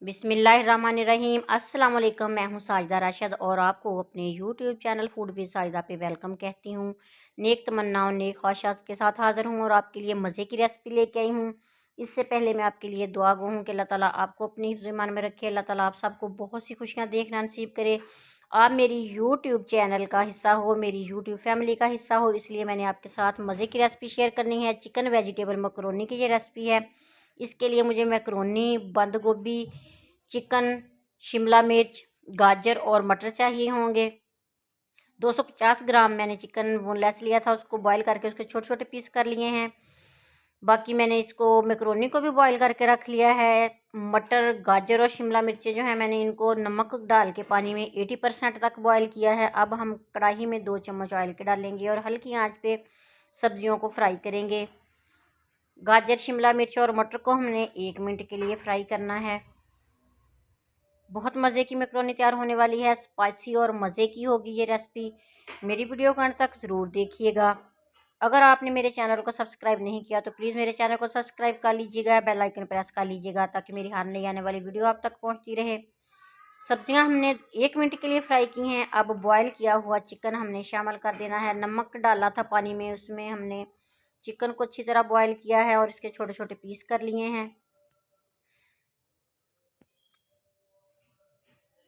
बिस्मिल्लाहिर्रहमानिर्रहीम। अस्सलाम वालेकुम। मैं हूं साजिदा राशिद और आपको अपने YouTube channel food with Sajida पे वेलकम कहती हूं। नेक तमन्नाओं नेक ख्वाहिशात के साथ हाज़िर हूं और आपके लिए मज़े की रेसिपी लेके आई हूं। इससे पहले मैं आपके लिए दुआ गो हूँ कि अल्लाह ताला आपको अपनी हिफ्ज़-ए-ईमान में रखे। अल्लाह ताला आप सबको बहुत सी खुशियाँ देखना नसीब करे। आप मेरी यूट्यूब चैनल का हिस्सा हो, मेरी यूट्यूब फैमिली का हिस्सा हो, इसलिए मैंने आपके साथ मज़े की रेसिपी शेयर करनी है। चिकन वेजिटेबल मकरोनी की ये रेसिपी है। इसके लिए मुझे मैकरोनी, बंद गोभी, चिकन, शिमला मिर्च, गाजर और मटर चाहिए होंगे। 250 ग्राम मैंने चिकन बोनलेस लिया था, उसको बॉईल करके उसके छोटे छोटे पीस कर लिए हैं। बाकी मैंने इसको मैकरोनी को भी बॉईल करके रख लिया है। मटर, गाजर और शिमला मिर्चें जो है मैंने इनको नमक डाल के पानी में 80% तक बॉईल किया है। अब हम कढ़ाई में 2 चम्मच ऑयल के डालेंगे और हल्की आंच पे सब्जियों को फ्राई करेंगे। गाजर, शिमला मिर्च और मटर को हमने 1 मिनट के लिए फ्राई करना है। बहुत मज़े की मैकरोनी तैयार होने वाली है। स्पाइसी और मज़े की होगी ये रेसिपी। मेरी वीडियो को अंत तक ज़रूर देखिएगा। अगर आपने मेरे चैनल को सब्सक्राइब नहीं किया तो प्लीज़ मेरे चैनल को सब्सक्राइब कर लीजिएगा, बेल आइकन प्रेस कर लीजिएगा ताकि मेरी हर नई आने वाली वीडियो आप तक पहुंचती रहे। सब्जियां हमने 1 मिनट के लिए फ्राई की हैं। अब बॉयल किया हुआ चिकन हमने शामिल कर देना है। नमक डाला था पानी में, उसमें हमने चिकन को अच्छी तरह बॉयल किया है और इसके छोटे छोटे पीस कर लिए हैं।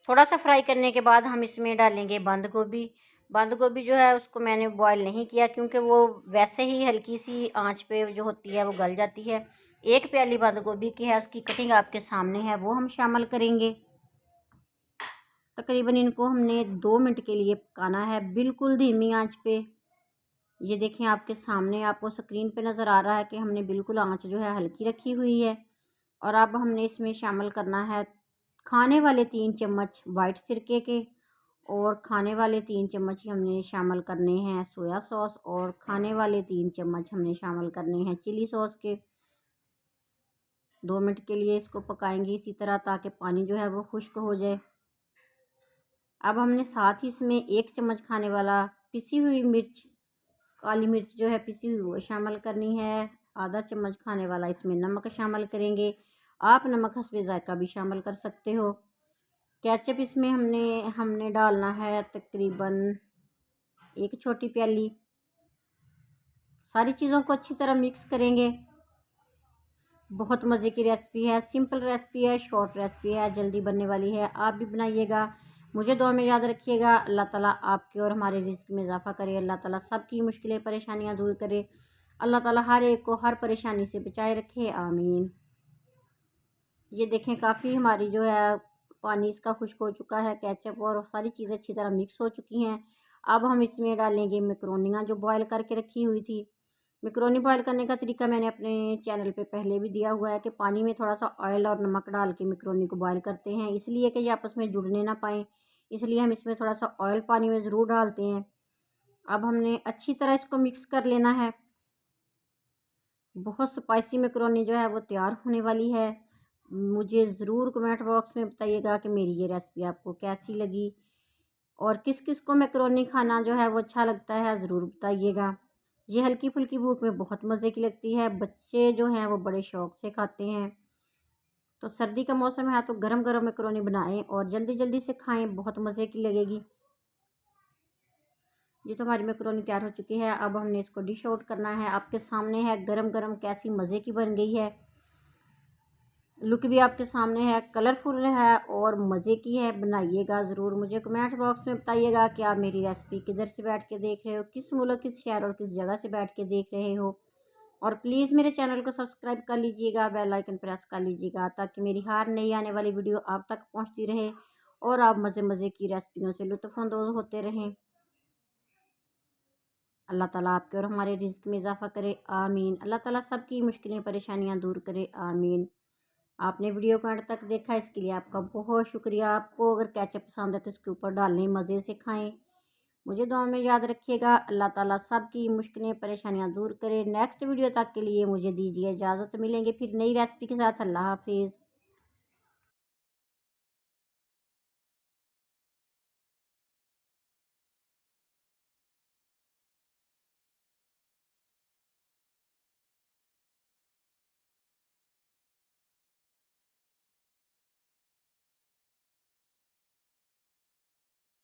थोड़ा सा फ्राई करने के बाद हम इसमें डालेंगे बंद गोभी। बंद गोभी जो है उसको मैंने बॉईल नहीं किया क्योंकि वो वैसे ही हल्की सी आंच पे जो होती है वो गल जाती है। 1 प्याली बंद गोभी की है, उसकी कटिंग आपके सामने है, वो हम शामिल करेंगे। तकरीबन इनको हमने 2 मिनट के लिए पकाना है, बिल्कुल धीमी आंच पे। ये देखें आपके सामने, आपको स्क्रीन पे नज़र आ रहा है कि हमने बिल्कुल आंच जो है हल्की रखी हुई है। और अब हमने इसमें शामिल करना है खाने वाले 3 चम्मच वाइट सिरके के और खाने वाले 3 चम्मच हमने शामिल करने हैं सोया सॉस और खाने वाले 3 चम्मच हमने शामिल करने हैं चिली सॉस के। 2 मिनट के लिए इसको पकाएंगे इसी तरह ताकि पानी जो है वो खुश्क हो जाए। अब हमने साथ ही इसमें 1 चम्मच खाने वाला पिसी हुई मिर्च, काली मिर्च जो है पिसी हुई वो शामिल करनी है। आधा चम्मच खाने वाला इसमें नमक शामिल करेंगे। आप नमक हस्बे ज़ायका भी शामिल कर सकते हो। केचप इसमें हमने डालना है तकरीबन 1 छोटी प्याली। सारी चीज़ों को अच्छी तरह मिक्स करेंगे। बहुत मज़े की रेसिपी है, सिंपल रेसिपी है, शॉर्ट रेसिपी है, जल्दी बनने वाली है। आप भी बनाइएगा। मुझे दुआ में याद रखिएगा। अल्लाह ताला आपके और हमारे रिज़्क़ में इजाफ़ा करे। अल्लाह ताला सबकी मुश्किलें परेशानियां दूर करे। अल्लाह ताला हर एक को हर परेशानी से बचाए रखे, आमीन। ये देखें काफ़ी हमारी जो है पानी इसका खुश्क हो चुका है, केचप और सारी चीज़ें अच्छी तरह मिक्स हो चुकी हैं। अब हम इसमें डालेंगे मैकरोनियाँ जो बॉयल करके रखी हुई थी। मैकरोनी बॉयल करने का तरीका मैंने अपने चैनल पे पहले भी दिया हुआ है कि पानी में थोड़ा सा ऑयल और नमक डाल के मैकरोनी को बॉयल करते हैं, इसलिए कि ये आपस में जुड़ने ना पाएँ, इसलिए हम इसमें थोड़ा सा ऑयल पानी में ज़रूर डालते हैं। अब हमने अच्छी तरह इसको मिक्स कर लेना है। बहुत स्पाइसी मैकरोनी जो है वो तैयार होने वाली है। मुझे ज़रूर कमेंट बॉक्स में बताइएगा कि मेरी ये रेसिपी आपको कैसी लगी और किस किस को मैकरोनी खाना जो है वो अच्छा लगता है, ज़रूर बताइएगा। ये हल्की फुल्की भूख में बहुत मज़े की लगती है, बच्चे जो हैं वो बड़े शौक़ से खाते हैं। तो सर्दी का मौसम है तो गरम गरम मैकरोनी बनाएं और जल्दी जल्दी से खाएं, बहुत मज़े की लगेगी। ये तो हमारी मैकरोनी तैयार हो चुकी है। अब हमने इसको डिश आउट करना है। आपके सामने है गरम गरम कैसी मज़े की बन गई है। लुक भी आपके सामने है, कलरफुल है और मज़े की है। बनाइएगा ज़रूर। मुझे कमेंट बॉक्स में बताइएगा कि आप मेरी रेसिपी किधर से बैठ के देख रहे हो, किस मुल्क, किस शहर और किस जगह से बैठ के देख रहे हो। और प्लीज़ मेरे चैनल को सब्सक्राइब कर लीजिएगा, बेल आइकन प्रेस कर लीजिएगा ताकि मेरी हर नई आने वाली वीडियो आप तक पहुँचती रहे और आप मज़े मज़े की रेसिपियों से लुत्फ़अंदोज़ होते रहें। अल्लाह ताला आपके और हमारे रिज़्क़ में इजाफ़ा करे, आमीन। अल्लाह ताला सबकी मुश्किलें परेशानियां दूर करे, आमीन। आपने वीडियो को अंत तक देखा, इसके लिए आपका बहुत शुक्रिया। आपको अगर केचप पसंद है तो इसके ऊपर डालें, मज़े से खाएं। मुझे दुआ में याद रखिएगा। अल्लाह ताला सबकी मुश्किलें परेशानियां दूर करे। नेक्स्ट वीडियो तक के लिए मुझे दीजिए इजाज़त। मिलेंगे फिर नई रेसिपी के साथ। अल्लाह हाफिज़।